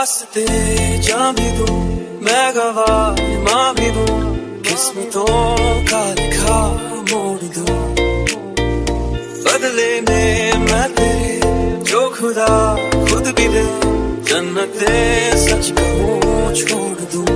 वास्ते जान भी दूं, मैं गवाह मां भी दूं, किस्मतों का लिखा मोड़ दूं। बदले में मैं तेरे जो खुदा खुद भी दे, जन्नते सच कहूं छोड़ दूं।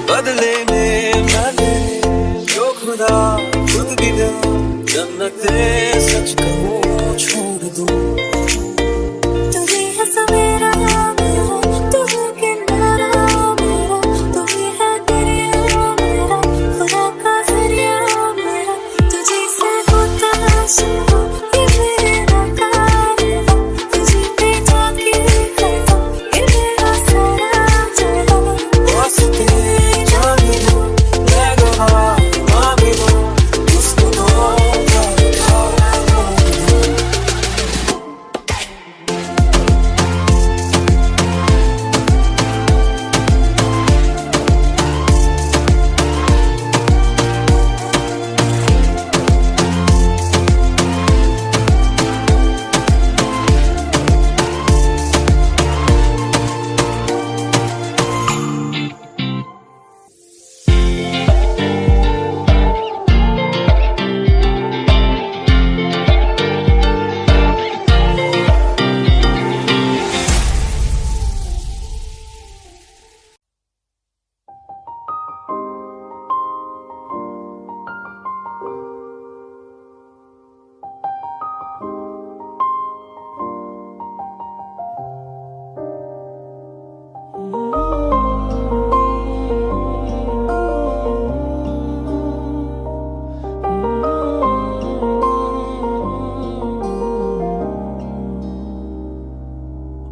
बदले में मैं तेरे जो खुदा खुद भी दे, जन्नते सच कहूं छोड़ दूं। तू ही है सवेरा मेरा, तू है किनारा मेरा, तू ही है दरिया मेरा, खुदा का जरिया मेरा। तुझे से होता शुरू ये मेरा कारवां, तुझे पे जाके करता ये मेरा सारा जहां। वास्ते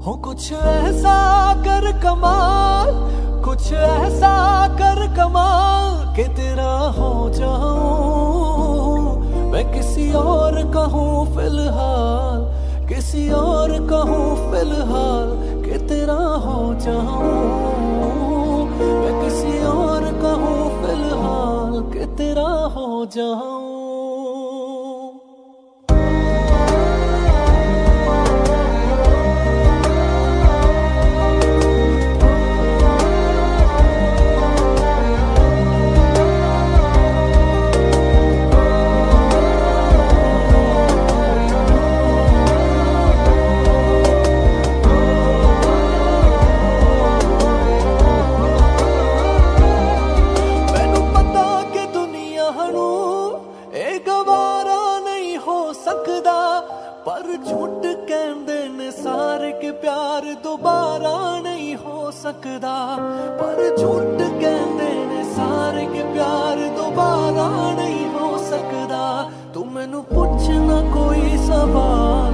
हो कुछ ऐसा कर कमाल, कुछ ऐसा कर कमाल कि तेरा हो जाऊं मैं किसी और कहूँ फिलहाल, किसी और कहूँ फिलहाल कि तेरा हो जाऊं मैं किसी और कहूँ फिलहाल कि तेरा हो जाऊं। पर झूठ कहंदे ने सारे के प्यार दोबारा नहीं हो सकदा, पर झूठ कहंदे ने सारे के प्यार दोबारा नहीं हो सकदा। तू मैनू पूछना कोई सवाल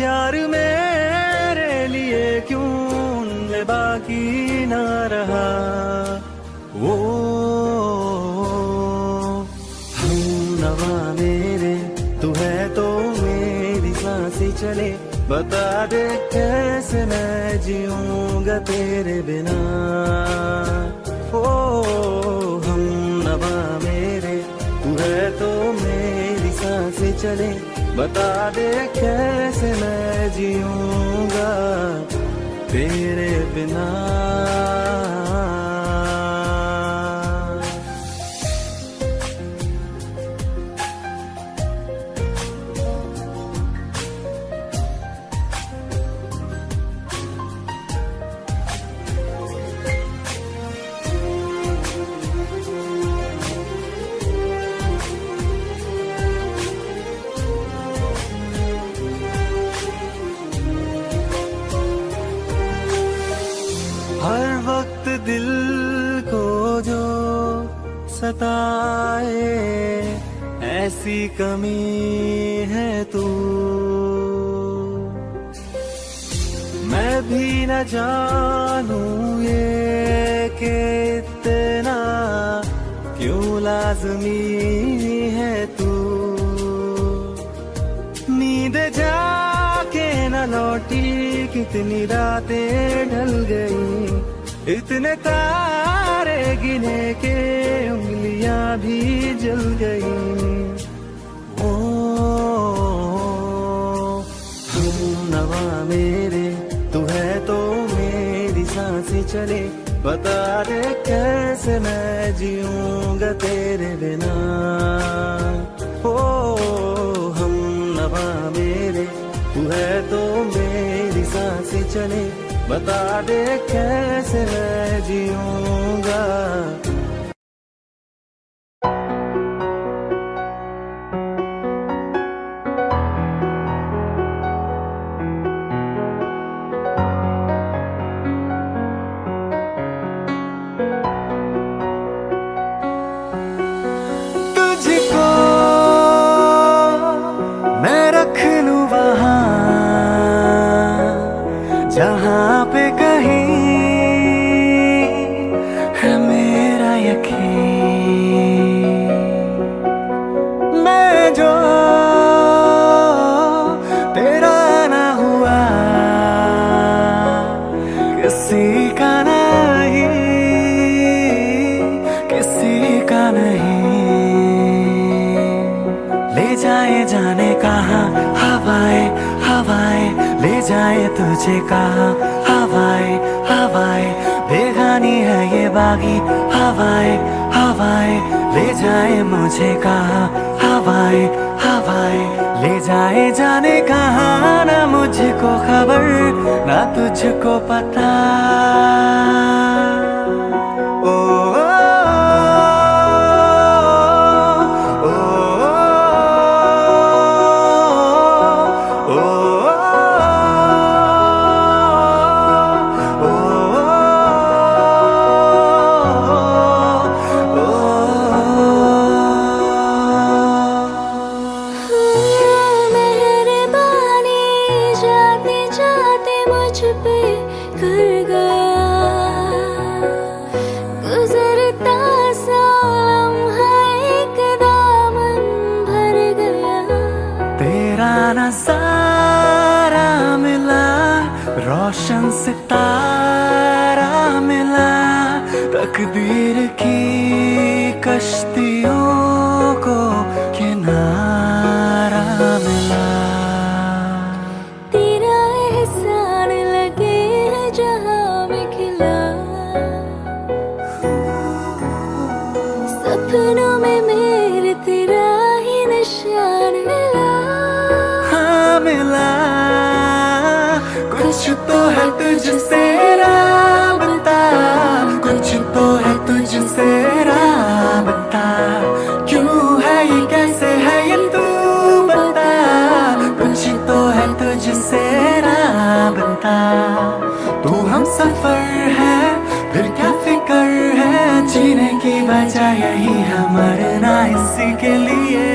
प्यार मेरे लिए क्यों उनमें बाकी ना रहा। वो हम नवा मेरे तू है तो मेरी सांसें चले, बता दे कैसे मैं जीऊंगा तेरे बिना। ओ हम नवा मेरे तू है तो मेरी सांसें चले, बता दे कैसे मैं जीऊंगा तेरे बिना। हर वक्त दिल को जो सताए ऐसी कमी है तू, मैं भी न जानूं ये कि इतना क्यों लाज़मी है तू। नींद जाके न लौटी कितनी रातें ढल गई, इतने तारे गिने के उंगलियां भी जल गई। ओ हम नवा मेरे तू है तो मेरी सांसें चले, बता दे कैसे मैं जीऊंगा तेरे बिना। ओ हम नवा मेरे तू है तो मेरी सांसें चले, बता दे कैसे मैं जीऊंगा। तुझको मैं रख लूं वहां जहां पे कहीं है मेरा यकीन। मैं जो तेरा ना हुआ किसी का नहीं, किसी का नहीं। ले जाए जाने कहाँ हवाएं हवाएं, ले जाए तुझे कहाँ हवाएं हवाएं। बेगानी है ये बागी हवाएं हवाएं, ले जाए मुझे कहाँ हवाएं हवाएं। ले जाए जाने कहाँ ना मुझको खबर ना तुझको पता। ओ नज़ारा मिला, रोशन सितारा मिला, तकदीर की कश्तियों को किनारा मिला। तेरा एहसान लगे है जहां में खिला, सपनों में मेरे तेरा ही निशान मिला। मिला कुछ तो है तुझसे राबता, कुछ तो है तुझसे राबता। क्यों है ये कैसे है ये तू बता, कुछ तो है तुझसे राबता। तू हम सफर है फिर क्या फिक्र है, जीने की वजह यही है मरना इसी के लिए।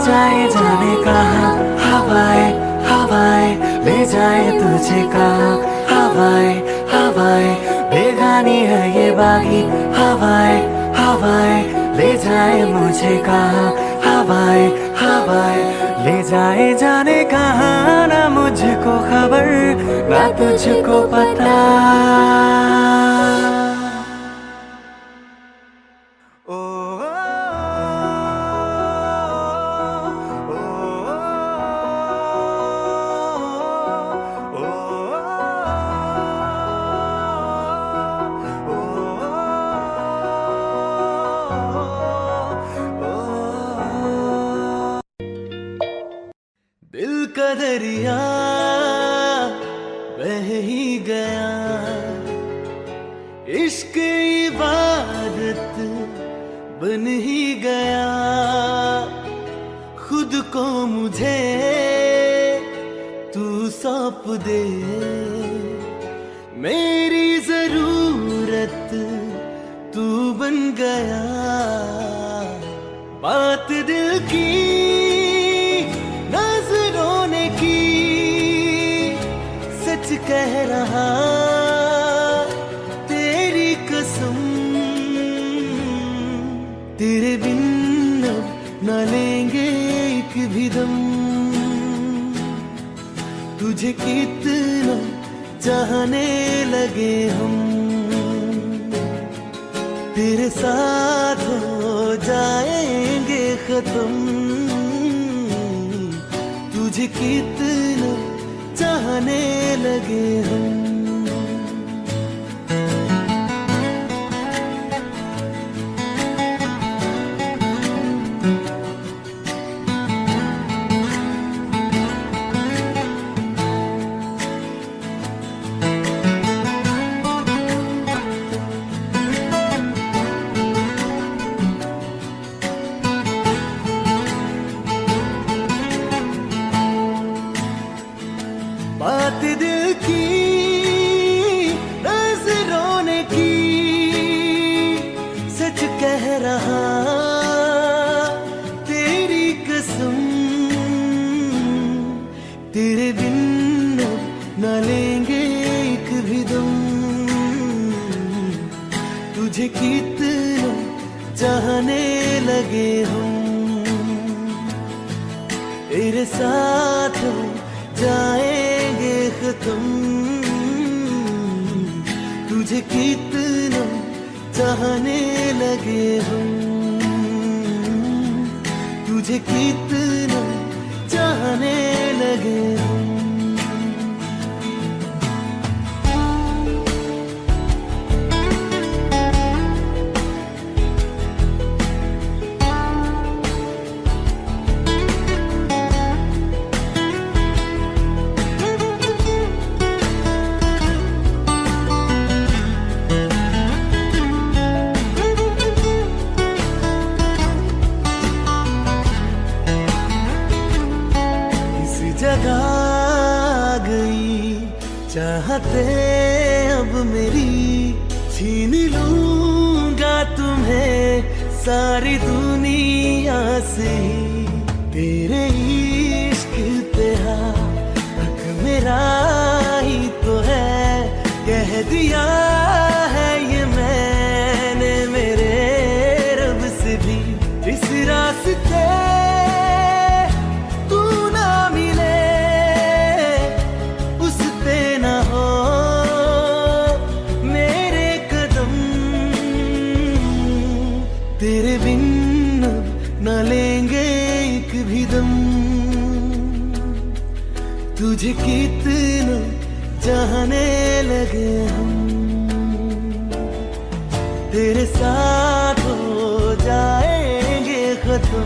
जाए जाने कहाँ हवाएं हवाएं ले जाए तुझे कहाँ हवाएं हवाएं बेगानी है ये बागी हवाएं हवाएं ले जाए मुझे कहाँ हवाएं हवाएं ले जाए जाने कहाँ ना मुझको खबर ना तुझको पता ओ दिल का दरिया बह ही गया इश्क इबादत बन ही गया खुद को मुझे तू सौंप दे मेरी जरूरत तू बन गया बात दिल की नजरों ने की सच कह रहा तेरी कसम तेरे बिन अब न लेंगे एक भी दम तुझे कितना चाहने लगे हम तेरे साथ हो जाएंगे खत्म तुझे कितना चाहने लगे हम बात दिल की नजरों ने की सच कह रहा तेरी कसम तेरे बिन न लेंगे एक भी दम तुझे कितना चाहने लगे हम तेरे साथ जाएंगे खत्म तुझे कितना चाहने लगे हम तुझे कितना चाहने लगे हम जगह गई चाहते अब मेरी छीन लूंगा तुम्हें सारी दुनिया से तेरे इश्क पे हक मेरा ही तो है कह दिया है ये मैंने मेरे रब से भी इस रास्ते तेरे बिन न लेंगे एक भी दम तुझे कितना चाहने लगे हम तेरे साथ हो जाएंगे खत्म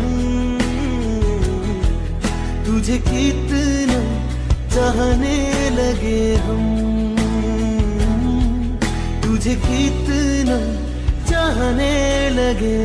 तुझे कितना चाहने लगे हम तुझे कितना चाहने लगे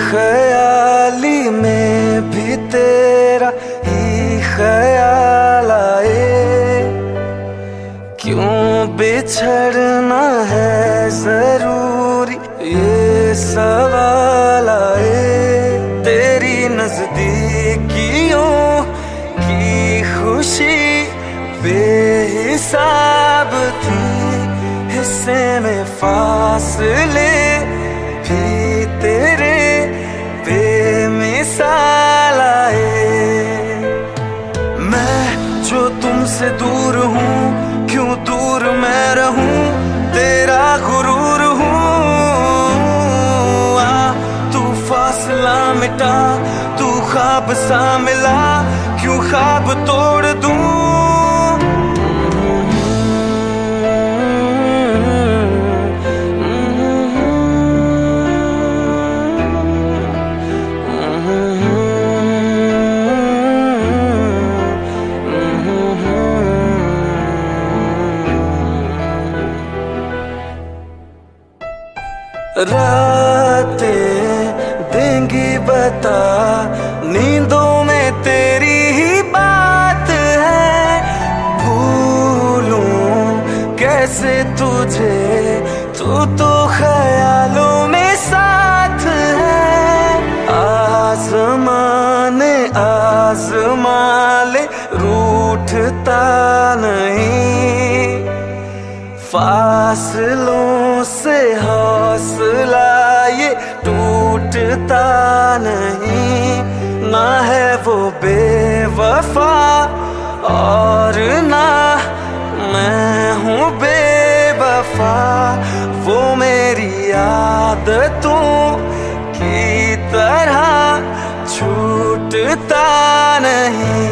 ख्याली में भी तेरा ही ख्याल आए, क्यों बिछड़ना है जरूरी ये सवाल आए। तेरी नजदीकियों की खुशी बेहिसाब थी, हिस्से में फासले भी तेरे बेमिसाल आए। मैं जो तुमसे दूर हूँ, क्यों दूर मैं रहूं, तेरा गुरूर हूँ। आ तू फासला मिटा, तू ख्वाब सा मिला, क्यों ख्वाब तोड़ दूं। रातें देंगी बता, नींदों में तेरी ही बात है। भूलूं कैसे तुझे, तू तो ख्यालों में साथ है। आज़माने आज़मा ले, रूठता नहीं, फासलों से हौसला ये टूटता नहीं। ना है वो बेवफा और ना मैं हूँ बेवफा, वो मेरी आदतों की तरह छूटता नहीं।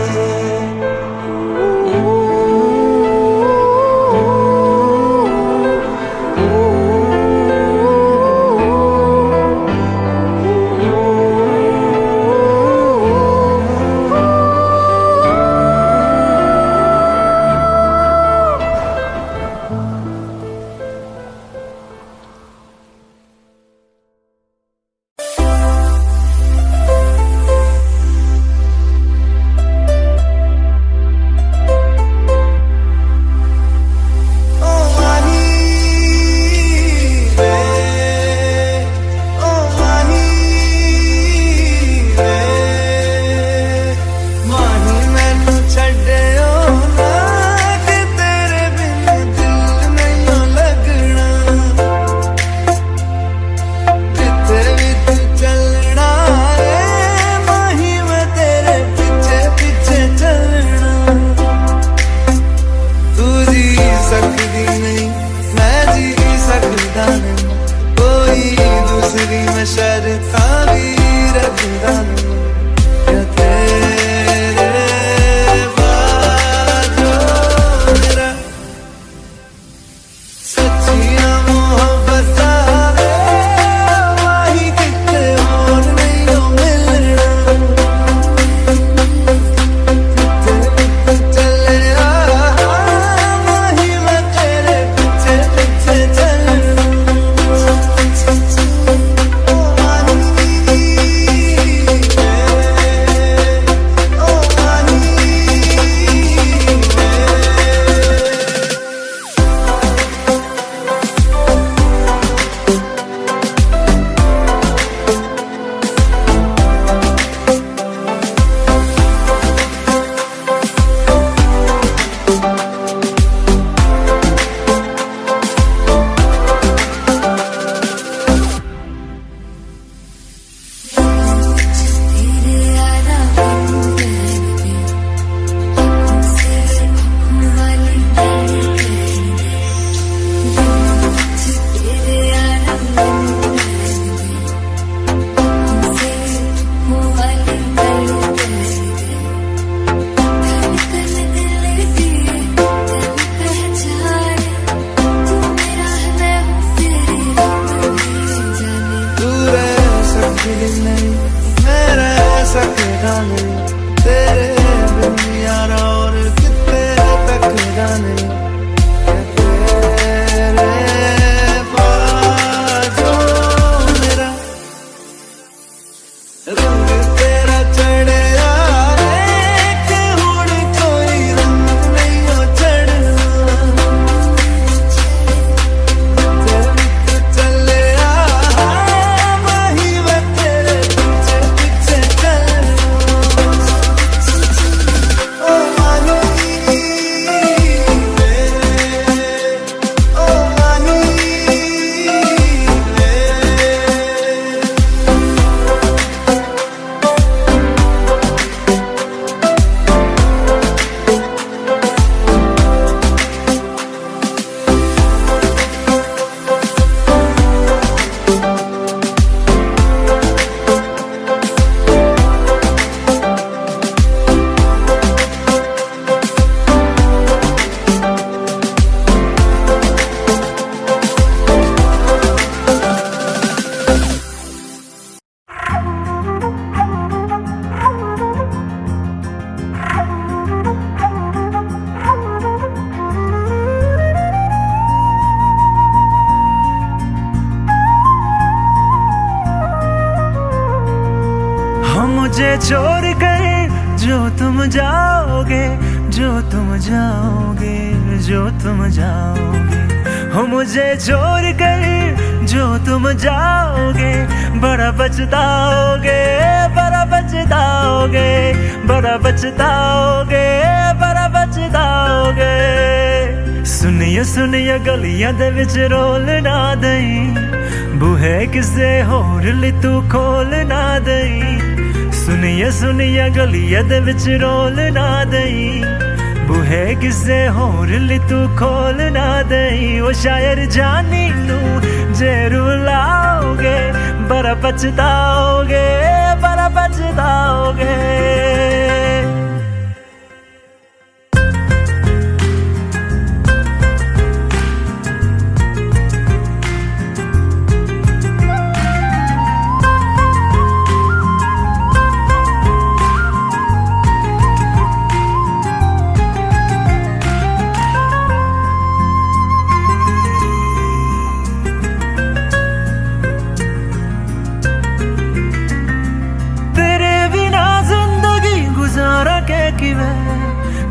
मुझे छोड़ कर जो तुम जाओगे, जो तुम जाओगे, जो तुम जाओगे, हो मुझे छोड़ कर जो तुम जाओगे, बड़ा पछताओगे, बड़ा पछताओगे, बड़ा पछताओगे, बड़ा पछताओगे। सुनिए सुनिए गलियां दे विच रोल ना दई, बूहे किसे होर ली तू खोल ना दई। सुनिए सुनिए गलियां दे विच रोल ना दई, बूहे किसे होर ली तू खोल ना दई। ओ शायर जानी नू जे रुलाओगे, बड़ा पछताओगे, बड़ा पछताओगे।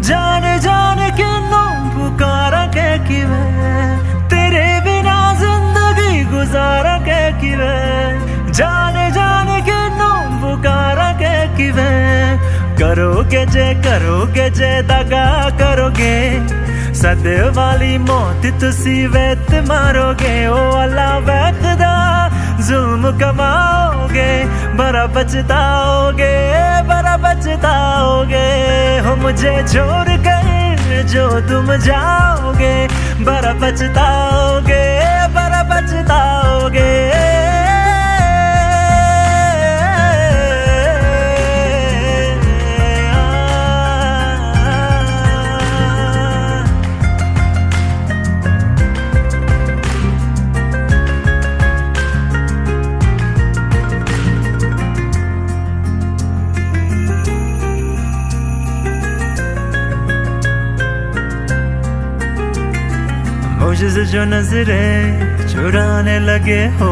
जाने जाने के नाम पुकारा के किवे, तेरे बिना जिंदगी गुजारा के किवे, जाने जाने के नाम पुकारा के किवे। करोगे जे दगा करोगे, सदे वाली मौत तुसी वेत मारोगे। ओ अल्लाह वैखदा जुल्म कमाओगे, बड़ा पछताओगे, बड़ा पछताओगे। हो मुझे छोड़ कर जो तुम जाओगे, बड़ा पछताओगे, बड़ा पछताओगे। मुझसे जो नजरे चुराने लगे हो,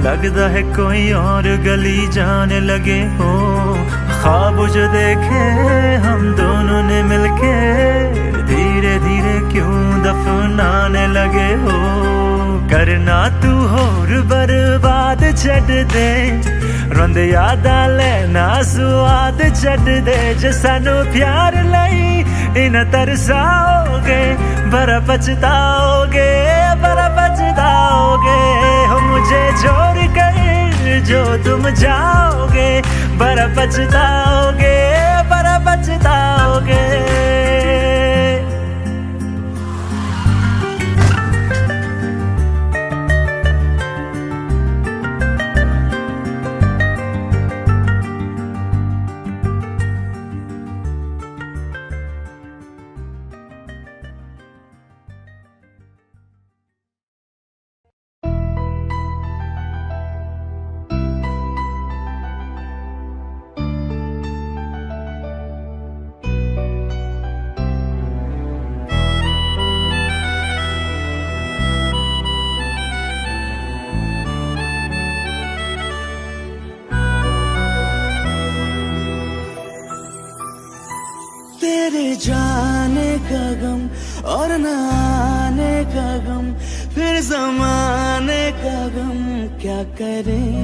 लगता है कोई और गली जाने लगे हो। ख्वाब जो देखे हम दोनों ने मिलके, धीरे धीरे क्यों दफनाने लगे हो। करना तू होर बर्बाद छड़ दे, रोंद यादा लेना स्वाद छड़ दे। जे सानू प्यार लई इन तरसाओगे, बड़ा पछताओगे, बड़ा पछताओगे। हो मुझे छोड़ कर जो तुम जाओगे, बड़ा पछताओगे, बड़ा पछताओगे। तेरे जाने का गम और न आने का गम, फिर ज़माने का गम क्या करें।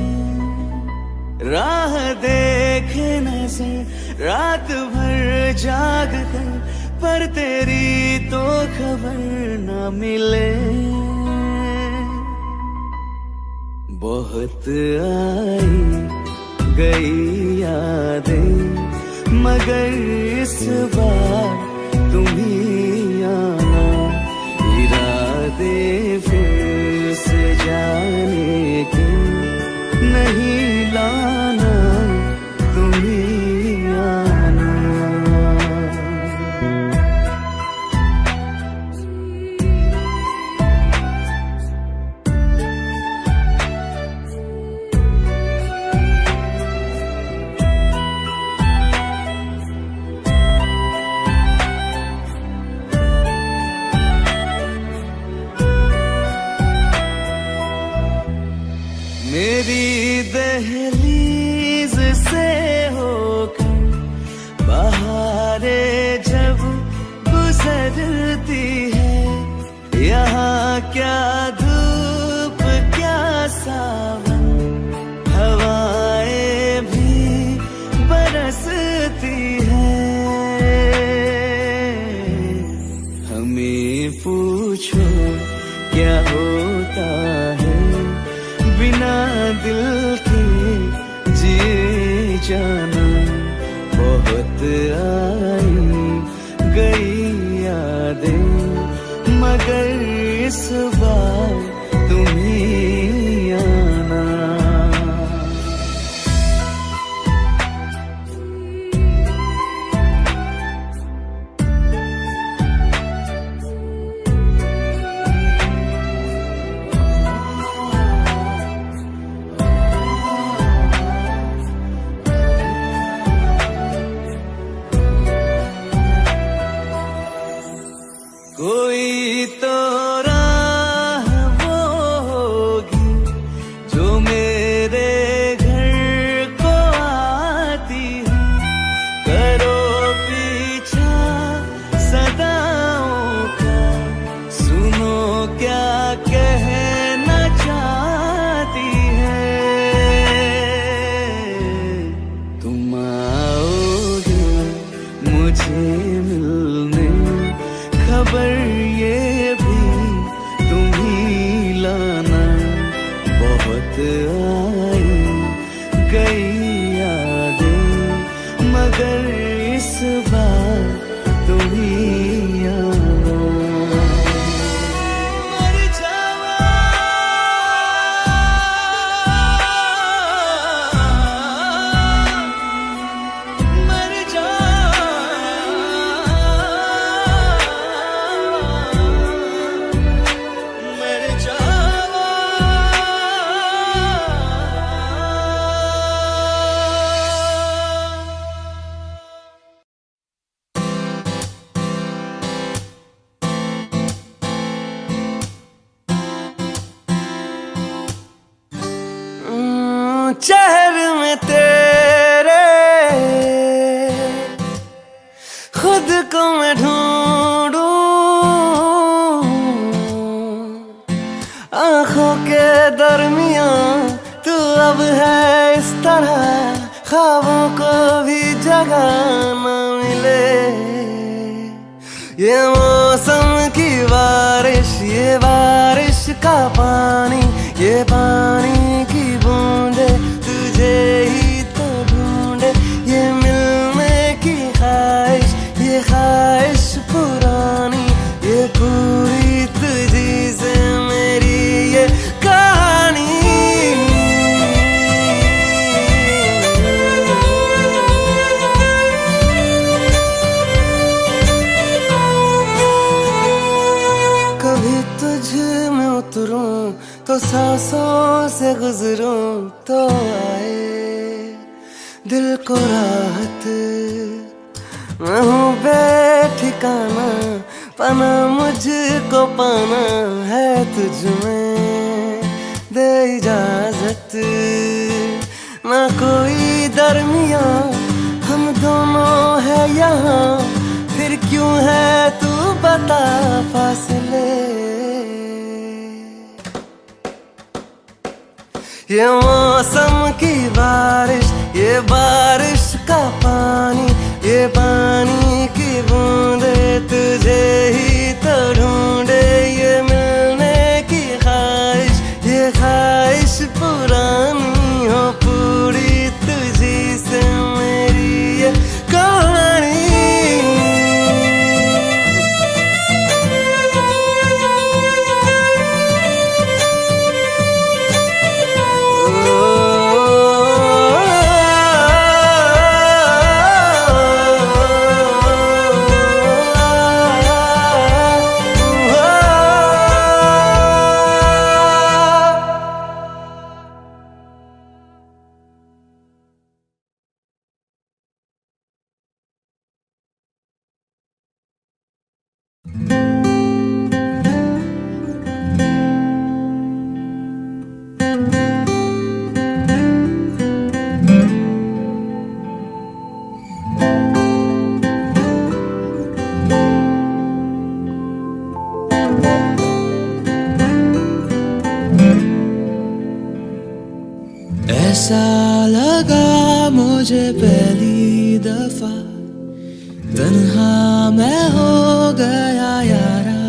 राह देखे नजर रात भर जाग कर, पर तेरी तो खबर न मिले। बहुत आई गई यादें, मगर इस बार तुम ही आना। इरादे फिर से जाने के नहीं लाना, तुम ही आना। मेरी दहलीज से दिल के जी जाना, बहुत आई गई यादें, मगर इस बार तुम ही आना। कोई तो राह वो होगी जो मेरे घर को आती है, करो पीछा सदाओं का, सुनो क्या कहना चाहती है। तुम आओगे मुझे मिलने, खबर ये भी तुम ही लाना, बहुत आई गई यादें, मगर इस बार तुम ही आना। मर जावा, मर जावा, मर जावा। चेहरे में तेरे खुद को मैं ढूंढूं, आंखों के दरमियां तू अब है इस तरह, ख्वाबों को भी जगह न मिले। ये मौसम की बारिश, ये बारिश का पानी, ये पानी की बूंदे तुझे ही तो ढूंढे। ये मिलने की ख्वाहिश, ये ख्वाहिश पुरानी, ये पूरी तुझी से मेरी ये कहानी। कभी तुझ में उतरूं तो सांसों से गुजरूं तो आए दिल को राहत। मैं हूँ बेठिकाना, पाना मुझको पाना है तुझ में, दे इजाजत। ना कोई दरमिया, हम दोनों है यहाँ, फिर क्यों है तू बता फासले। ये मौसम की बारिश, ये बारिश का पानी, ये पानी की बूंदे तुझे ही तो ढूंढे। ये मिलने की ख्वाहिश, ये ख्वाहिश पुरानी हो पूरी तुझी से मेरी ये कहानी। ऐसा लगा मुझे पहली दफा, तन्हा मैं हो गया यारा।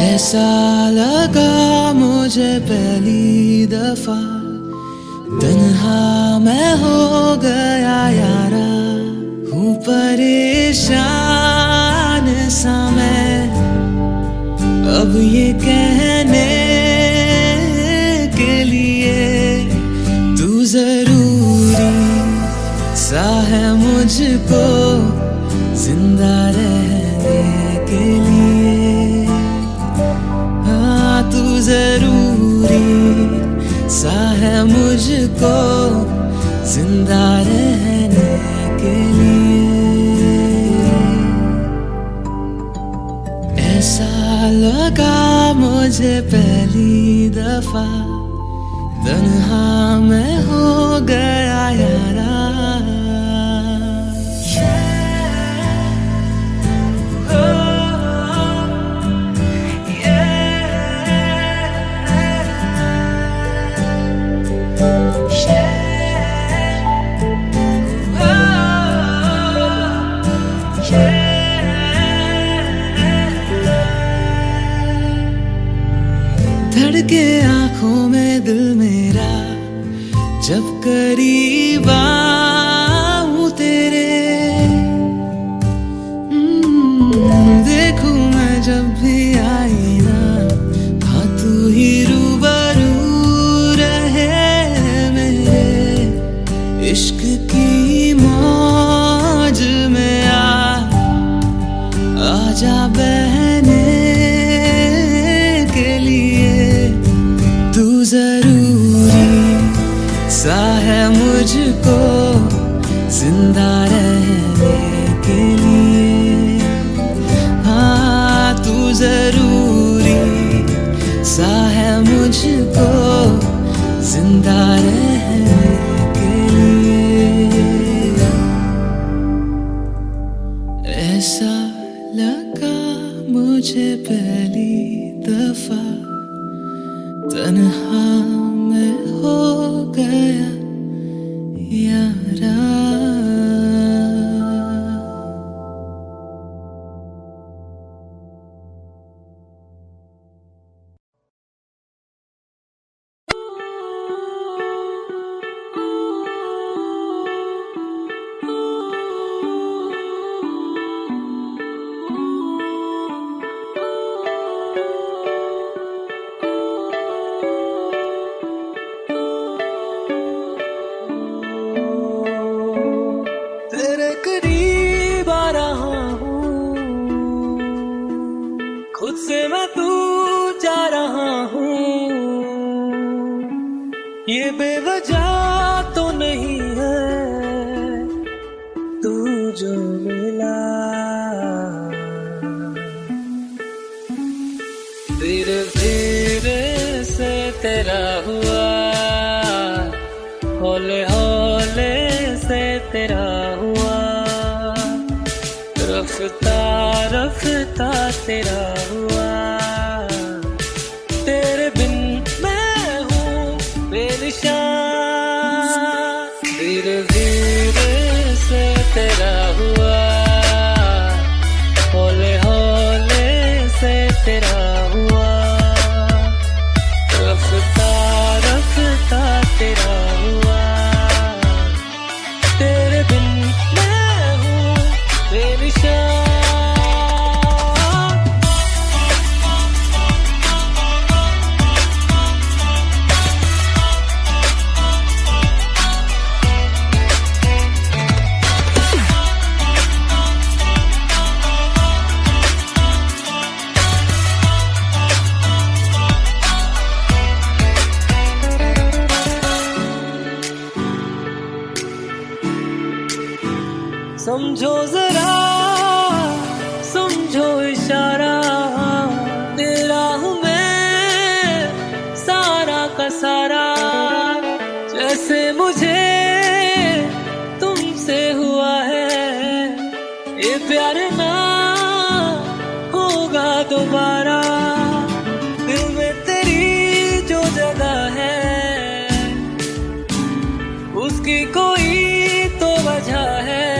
ऐसा लगा मुझे पहली दफा तन्हा मैं हो गया यारा, हूँ परेशान सा मैं अब ये कहने के लिए तू जरूरी सा है मुझको जिंदा रहने के लिए। हाँ तू जरूरी सा है मुझको जिंदा रहने के लिए। ऐसा लगा मुझे पहली दफा तन्हा मैं हो गया यारा। धड़के आंखों में दिल मेरा जब करीब आऊं तेरे, देखूं मैं जब भी आई ना, हाँ तू ही रूबरू रहे मेरे इश्क की मौज में आजा बहने के लिए। तू जरूरी सा है मुझको जिंदा रहने के लिए। हाँ तू जरूरी सा है मुझको जिंदा रहने के लिए। ऐसा लगा मुझे पहली दफा तन्हा मैं हो गया यारा। तेरे करीब आ रहा हूँ, खुद से मैं तू जा रहा हूँ। ये बेवजह तो नहीं है तू जो मिला, धीरे धीरे से तेरा हुआ, हौले हौले से तेरा हुआ, रफ्ता रफ्ता तेरा हुआ। तेरे बिन मैं हूँ बेनिशान, धीरे धीरे से तेरा हुआ, हौले हौले से तेरा हुआ, रफ्ता रफ्ता तेरा हुआ। तेरे बिन मैं हूँ बेनिशान। समझो जरा समझो इशारा, तेरा हूँ मैं सारा का सारा। जैसे मुझे तुमसे हुआ है ये प्यार ना होगा दोबारा। दिल में तेरी जो जगह है उसकी कोई तो वजह है,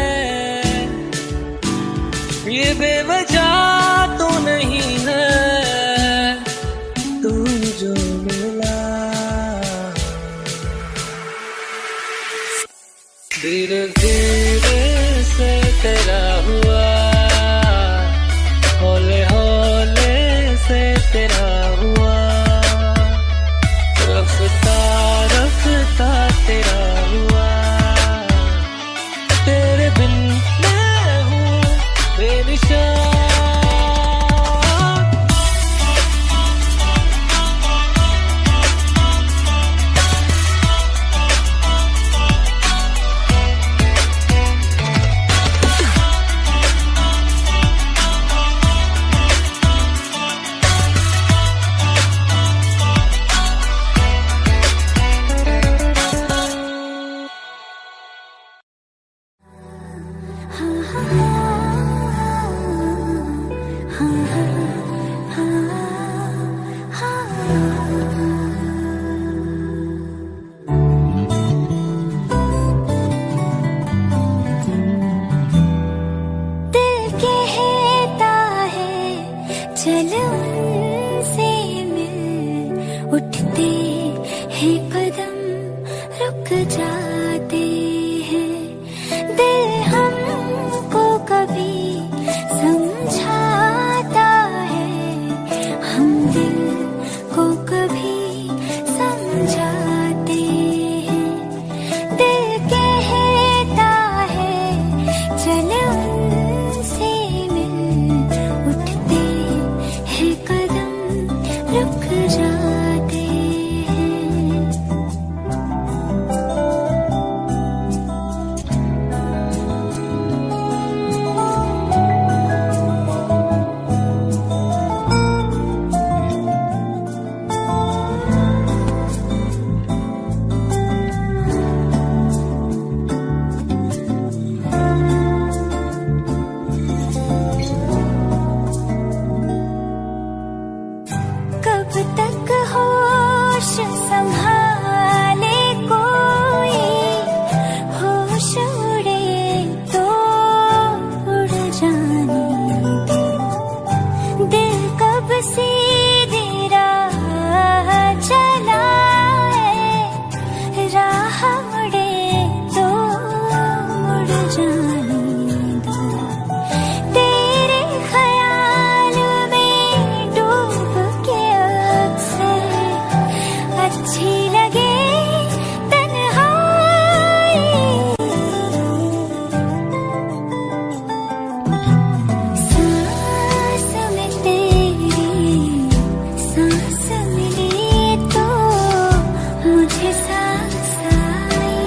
धीरे धीरे से तेरा हुआ, हौले हौले से तेरा हुआ, रफ्ता रफ्ता तेरा हुआ, तेरे बिन मैं हूँ बेनिशान। चल उनसे मिल, उठते हैं कदम रुक जाते हैं, दिल हमको कभी समझाता है, हम दिल को कभी समझाते हैं, दिल कहता है चल उनसे मिल, उठते हैं कदम रुक जाते हैं। कब तक होश संभाले कोई, होश उड़े तो उड़ जाने दे, दिल कब सीधी राह चलाए, राह मुड़े तो मुड़ जाने दो, तेरे ख्याल में डूब के अक्सर अच्छी लगे तन्हाई, सांस में तेरी सांस मिली तो मुझे सांस आई,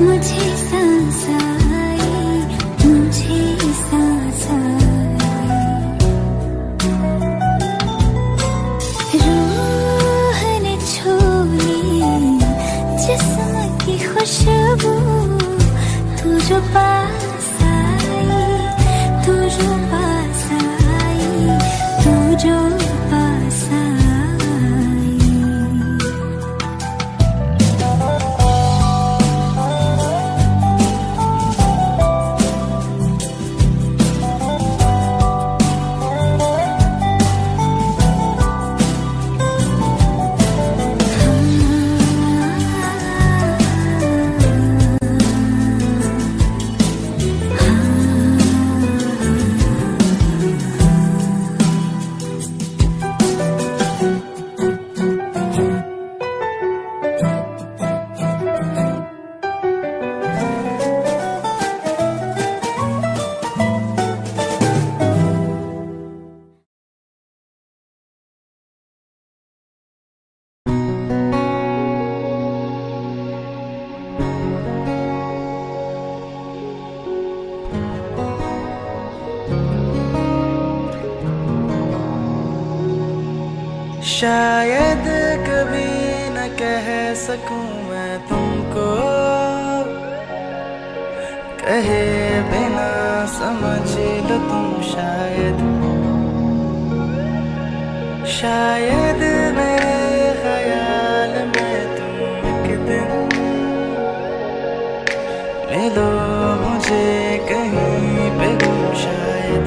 मुझे सांस आई, मुझे सांस आई, रूह ने छू ली जिस्म की खुशबू, तू जो पास आई, तू जो पास आई, तू जो पास आई। शायद कभी न कह सकूं मैं तुमको, कहे बिना समझ लो तुम शायद, शायद मेरे ख्याल में तुम एक दिन ले लो मुझे कहीं पे गुम, शायद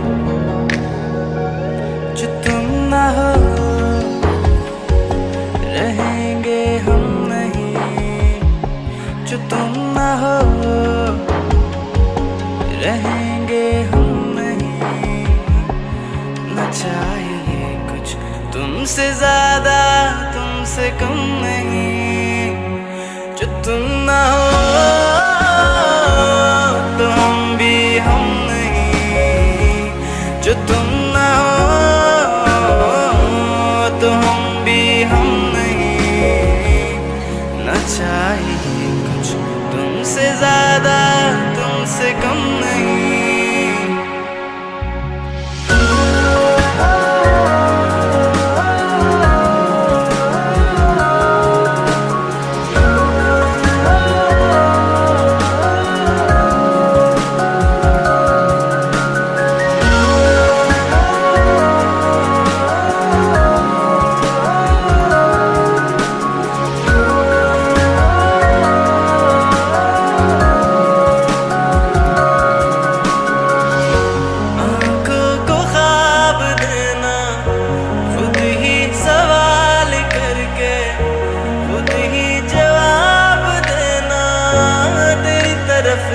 जो तुम ना हो रहेंगे हम नहीं, जो तुम ना हो रहेंगे हम नहीं, न चाहिए कुछ तुमसे ज्यादा तुमसे कम नहीं। जो तुम ना हो तो हम भी हम नहीं, जो तुम ना हो तो हम भी हम नहीं। न चाहिए कुछ तुमसे ज्यादा तुमसे कम नहीं।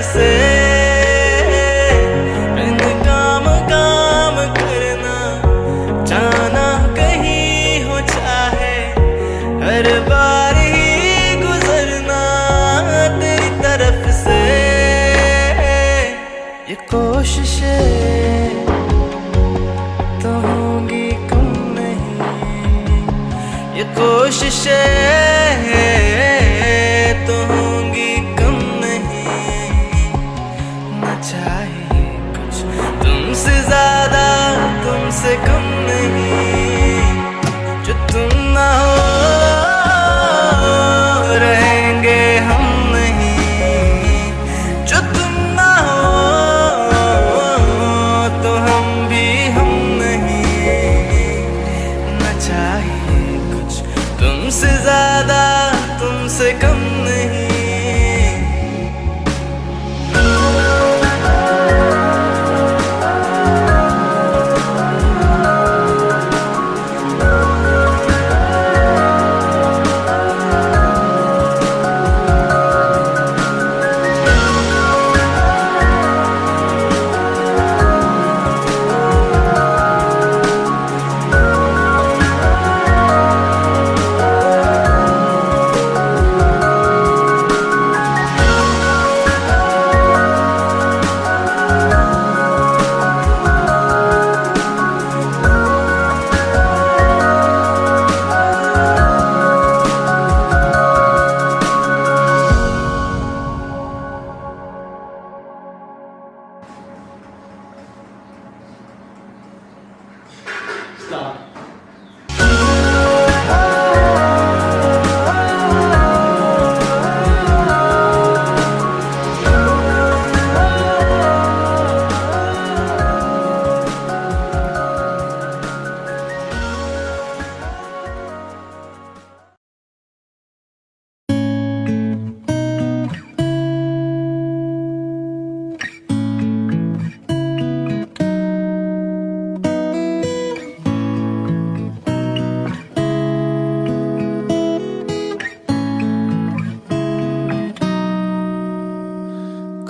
से काम काम करना, जाना कहीं हो चाहे, हर बार ही गुजरना तेरी तरफ से। ये कोशिशें तो होंगी कम नहीं, ये कोशिशें तो होंगी कम नहीं। न चाहिए कुछ तुमसे ज्यादा तुमसे कम नहीं। जो तुम ना हो रहेंगे हम नहीं, जो तुम ना हो तो हम भी हम नहीं। न चाहिए कुछ तुमसे ज्यादा तुमसे कम नहीं।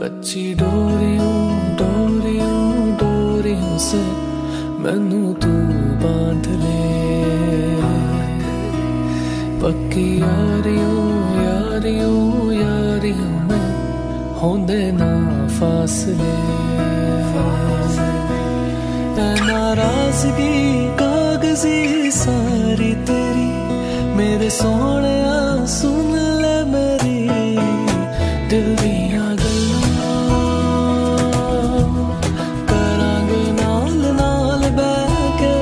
कच्ची डोरियों डोरियों डोरियों से मैनू तू बांध ले, पक्की यारियों यारियों यारियों में होंदे ना फासले। नाराजगी कागजी सारी तेरी, मेरे सोने सुन ले मेरी दिल दिया गल्लां, करांगे नाल नाल बैठ के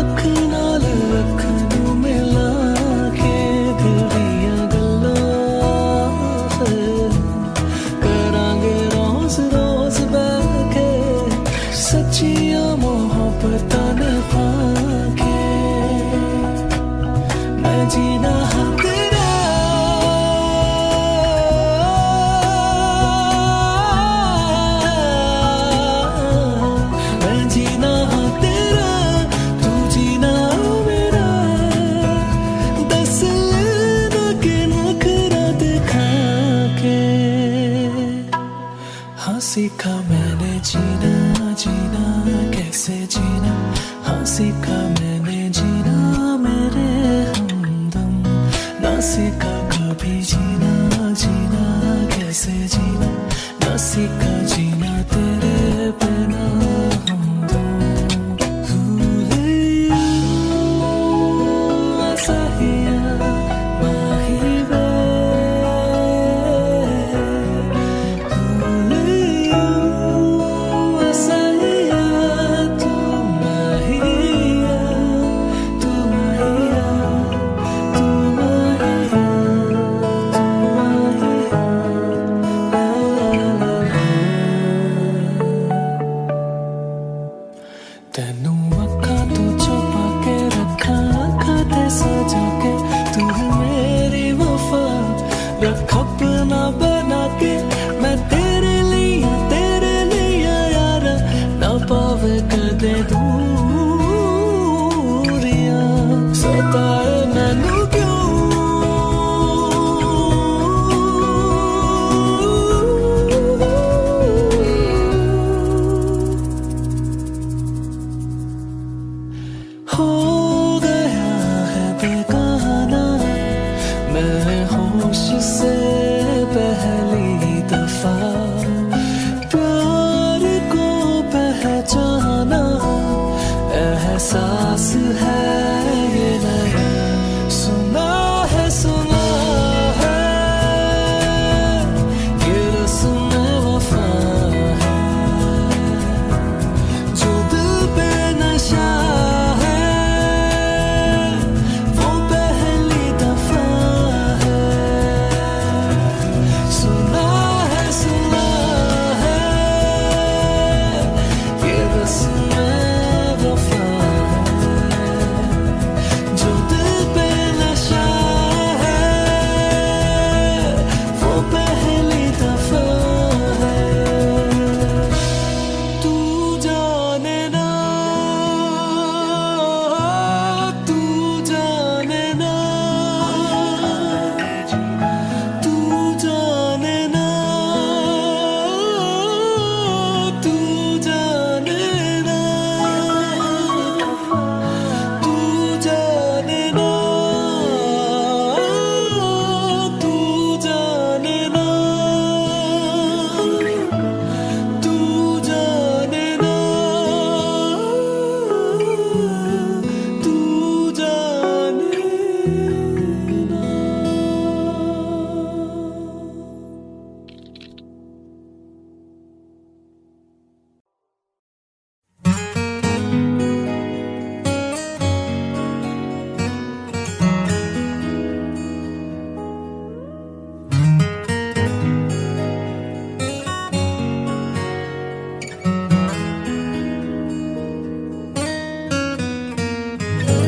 अख नाल अख नू मिला के। दिल दिया गल्लां करांगे रोज रोज बैठ के, सच्चियां मोहब्बतां निभा के। मैं जीना हाँ तेरा सीखा मैंने जीना जीना कैसे जीना, हाँ सीखा मैंने जीना मेरे हमदम, ना सीखा कभी जीना जीना कैसे जीना, ना सीखा जीना तेरे बिना हमदम। तेनू अखा तो छुपा के रखा, अखा ते सजा के तू मेरी वफा रख अपना बना के, मैं तेरे लिए यार ना पावे कदे दूरियां, सताए मैनू क्यों हो गया है बेगाना मैं होश से पहली दफा, प्यार को पहचाना एहसास है ये नया, सुना है ये रस्म वफा है, जो दिल पे नशा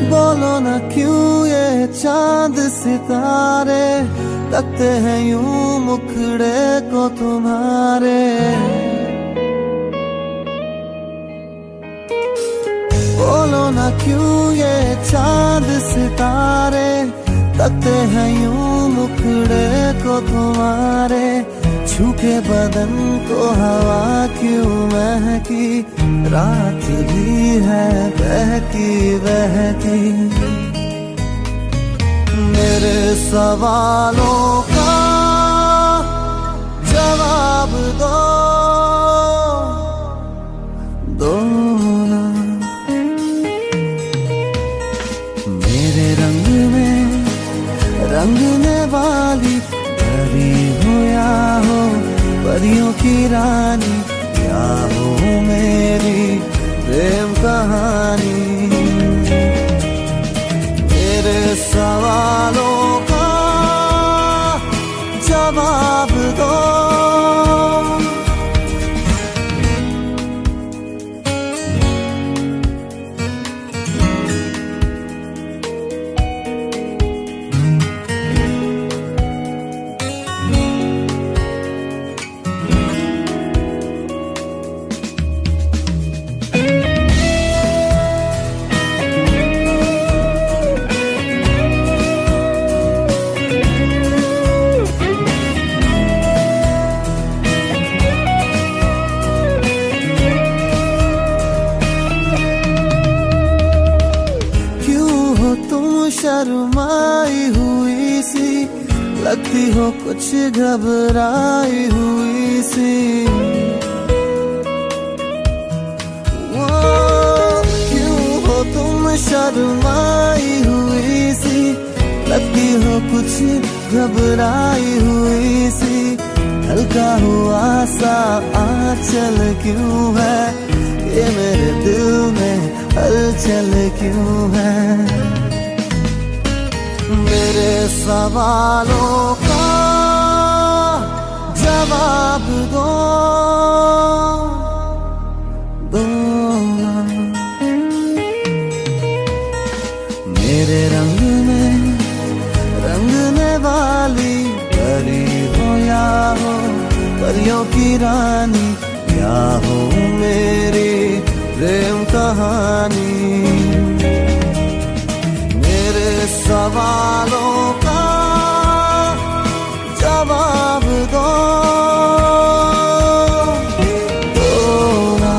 बोलो ना क्यों ये चांद सितारे लगते हैं यूं मुखड़े को तुम्हारे, बोलो ना क्यों ये चांद सितारे लगते हैं यूं मुखड़े को तुम्हारे, छू के बदन को हवा क्यों महकी, रात भी है बहकी बहकी, मेरे सवालों का जवाब दो ना, मेरे रंग में रंगने वाली परी हो या हो परियों की रानी, या हो मेरी प्रेम कहानी, मेरे सवालों का जवाब दो। लगती हो कुछ घबराई हुई सी, क्यों हो तुम शर्माई हुई सी, लगती हो कुछ घबराई हुई सी, हल्का हुआ सा आंचल क्यों है, ये मेरे दिल में हलचल क्यों है। मेरे सवालों का जवाब दो ना। मेरे रंग में रंगने वाली परी हो या हो परियों की रानी, क्या हो मेरी प्रेम कहानी। मेरे सवालों का जवाब दो ना।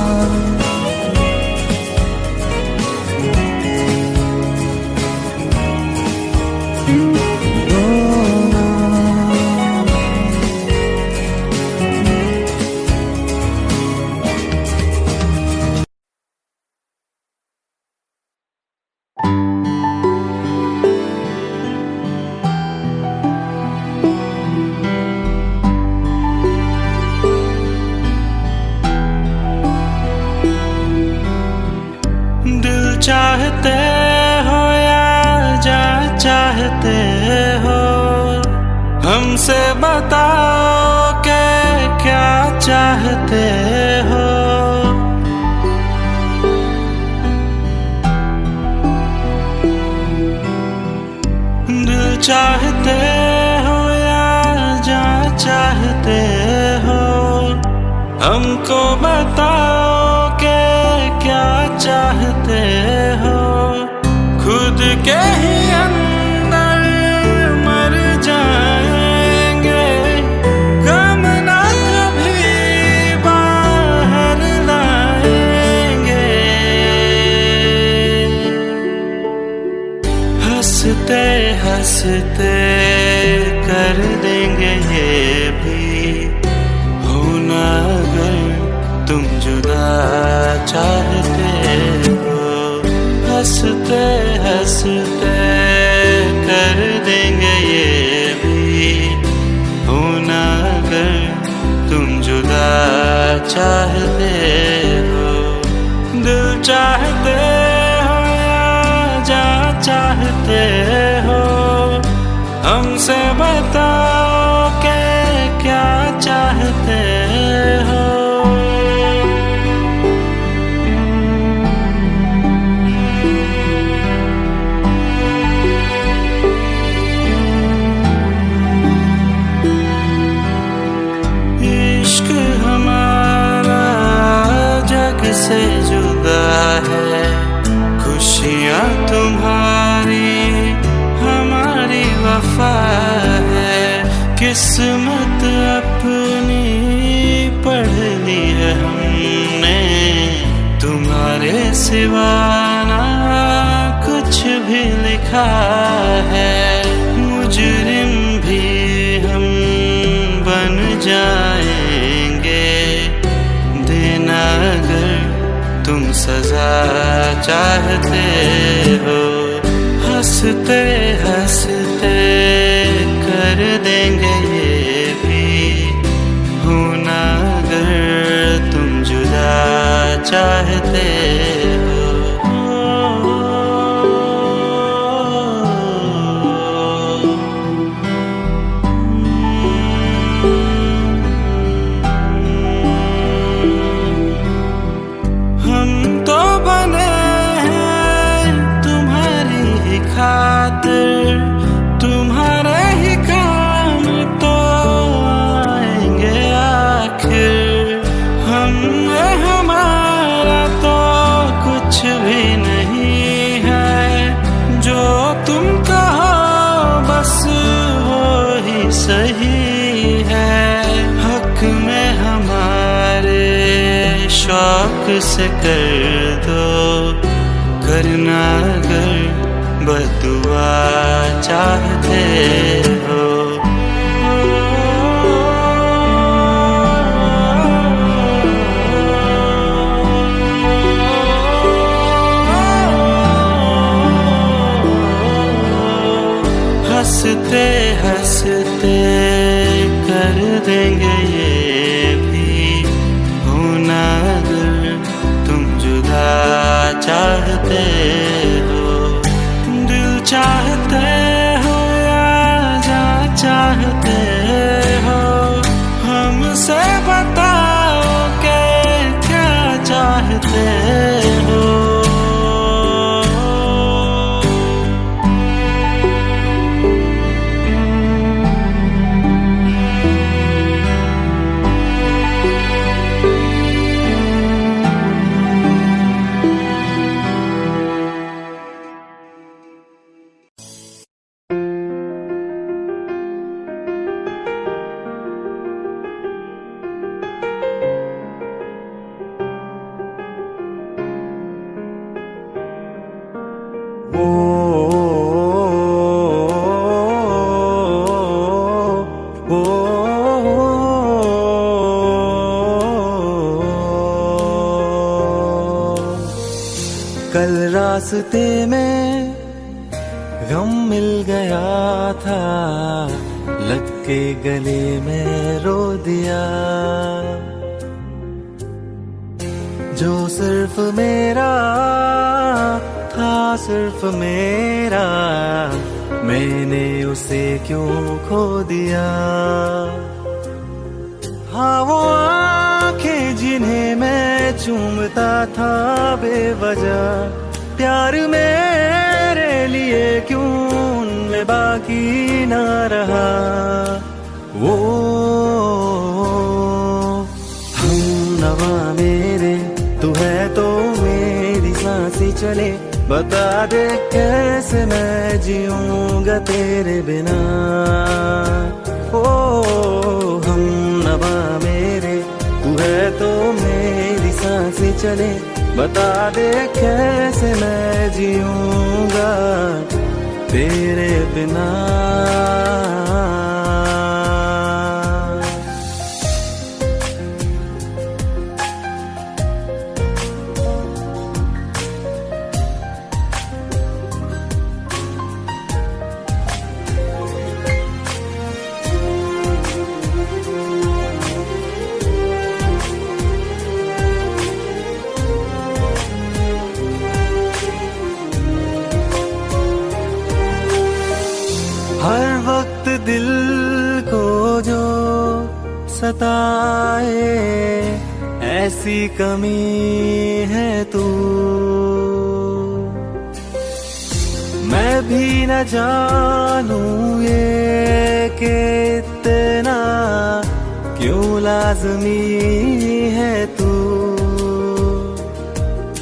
चाहते हो या जा चाहते हो, हमसे बताओ कि क्या चाहते हो। दिल चाहते हो या जा चाहते हो, हमको बताओ कि क्या चाहते हो। खुद के ही अंदर मर जाएंगे, गम ना कभी बाहर लाएंगे। हंसते हंसते कर देंगे ये भी, होना अगर तुम जुदा चाहते हो। हंसते हंसते कर देंगे ये भी, होना अगर तुम जुदा चाहते हो। दिल चाहते हो या जा चाहते हो, हमसे बताओ कि क्या चाहते हो। इश्क हमारा जग से जुदा है, खुशियाँ तुम्हारी हमारी वफा है। किस्मत अपनी पढ़ ली है हमने, तुम्हारे सिवा ना कुछ भी लिखा है। मुजरिम भी हम बन जाएंगे, देना अगर तुम सजा चाहते हो। हंसते हंसते कर देंगे ये भी, होना अगर तुम जुदा चाहते हो। हम तो बने हैं तुम्हारी ही खातिर, तुम्हारे ही काम तो आएंगे आखिर। हम हमारा तो कुछ भी नहीं है, जो तुम कहो बस वो ही सही है। हक में हमारे शौक से कर दो, करना अगर बदुआ चाहते हो। देंगे ये भी होना अगर तुम जुदा चाहते हो। दिल चाहते हो या जा चाहते हो, हमसे बताओ कि क्या चाहते हो। कल रास्ते में गम मिल गया था, लग के गले में रो दिया। जो सिर्फ मेरा था, सिर्फ मेरा, मैंने उसे क्यों खो दिया। हाँ वो आंखें जिन्हें मैं चूमता था बेवजह, प्यार मेरे लिए क्यों उनमें बाकी ना रहा। वो हम नवा मेरे, तू है तो मेरी सांसें चले, बता दे कैसे मैं जीऊंगा तेरे बिना। ओ हम नवा मेरे, तू है तो मेरी सांसें चले, बता दे कैसे मैं जीऊंगा तेरे बिना। हर वक्त दिल को जो सताए, ऐसी कमी है तू। मैं भी न जानूं ये कि इतना क्यों लाज़मी है तू।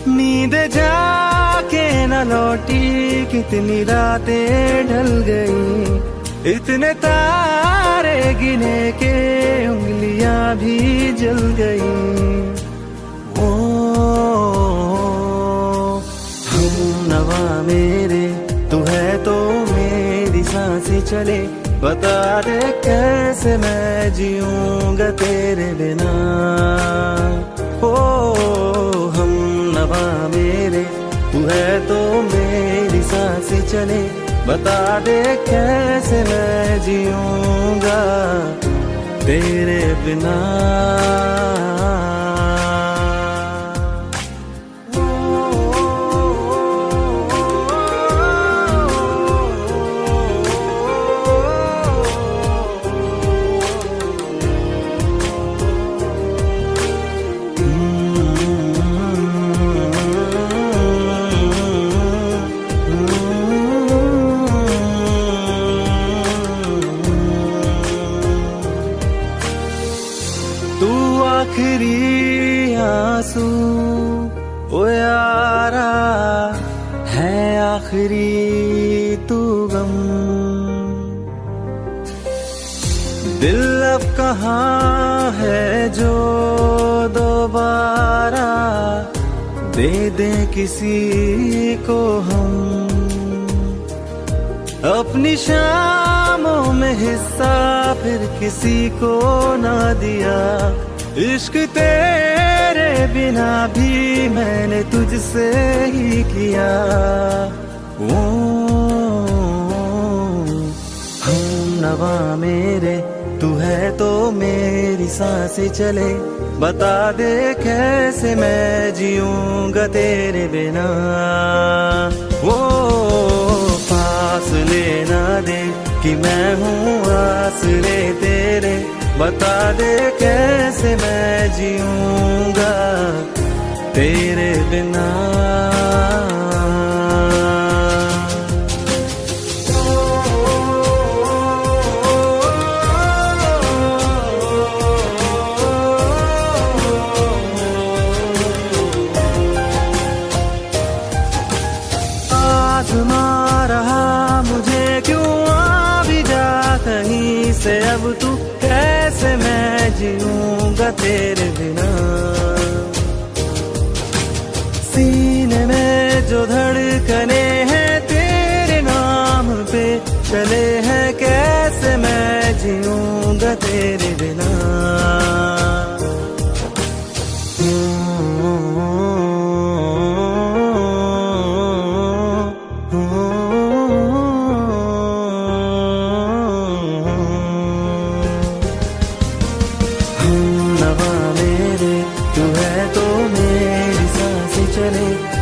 नींद जाके न लौटी, कितनी रातें ढल गई, इतने तारे गिने के उंगलियां भी जल गई। ओ हम नवा मेरे, तू है तो मेरी सांसें चले, बता दे कैसे मैं जीऊंगा तेरे बिना। ओ हम नवा मेरे, तू है तो मेरी सांसें चले, बता दे कैसे मैं जीऊंगा तेरे बिना। आखिरी आंसू ओ यारा है, आखिरी तू गम। दिल अब कहाँ है जो दोबारा दे दे किसी को हम। अपनी शामों में हिस्सा फिर किसी को ना दिया, इश्क तेरे बिना भी मैंने तुझसे ही किया। ओ हम नवा मेरे, तू है तो मेरी सांसें चले, बता दे कैसे मैं जीऊंगा तेरे बिना। वो फासले ना दे कि मैं हूँ आसरे तेरे, बता दे कैसे मैं जीऊंगा तेरे बिना। आज़मा रहा मुझे क्यों, आ भी जा कहीं से अब तू, कैसे मैं जीऊंगा तेरे बिना। सीने में जो धड़कने हैं तेरे नाम पे चले हैं, कैसे मैं जीऊंगा तेरे बिना।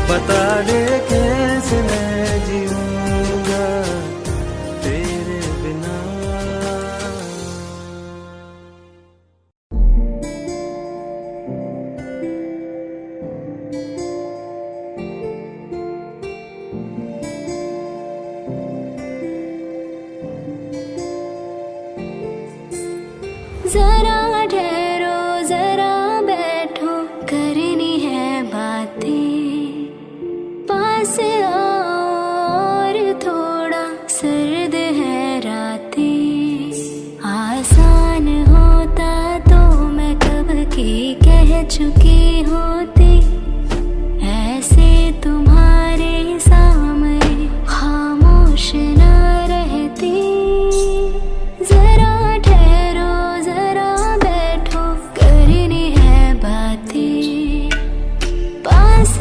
बता दे कैसे मैं जीऊंगा तेरे बिना। जरा ठहरो जरा बैठो, करनी है बातें, पास आओ और थोड़ा, सर्द है रातें। आसान होता तो मैं कब की कह चुकी होती, ऐसे तुम्हारे सामने खामोश न रहती। जरा ठहरो जरा बैठो, करनी है बातें, पास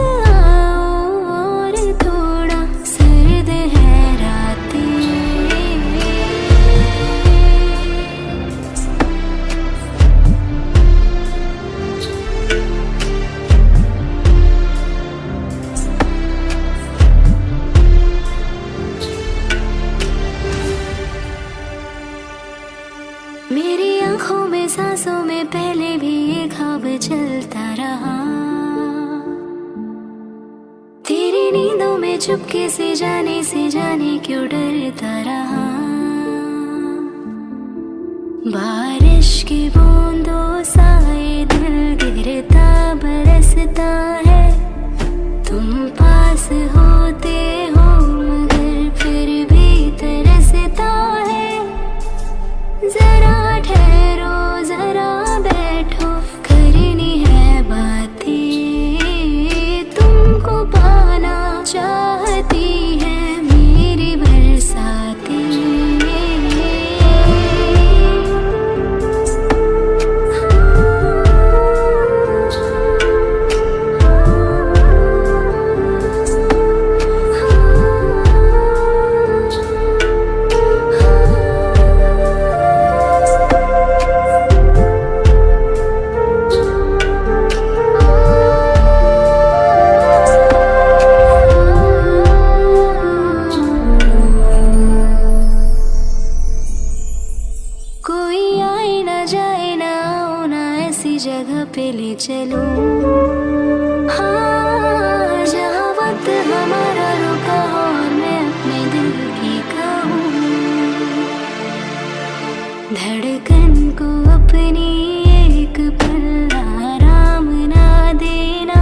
मेरी आंखों में सांसों में पहले भी ये ख्वाब चलता रहा, तेरी नींदों में चुपके से जाने क्यों डरता रहा। बारिश की बूंदों सा ये दिल गिरता बरसता है, तुम पास होते हो मगर फिर भी तरसता है। जरा ठहरो जरा बैठो, करनी है बातें, तुमको पाना चाहती है मेरी बरसातें। जगह पे ले चलूं, हाँ जहाँ वक्त हमारा रुका हो और मैं अपने दिल की कहूँ। धड़कन को अपनी एक पल आराम ना देना,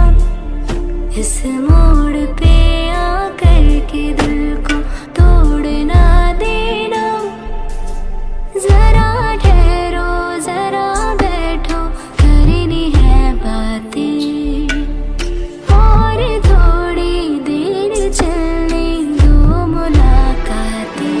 इस मोड़ पे आकर के दिल को तोड़ना देना। जरा ठहरो जरा बैठो, करनी है बातें और थोड़ी देर चलने दो मुलाकातें।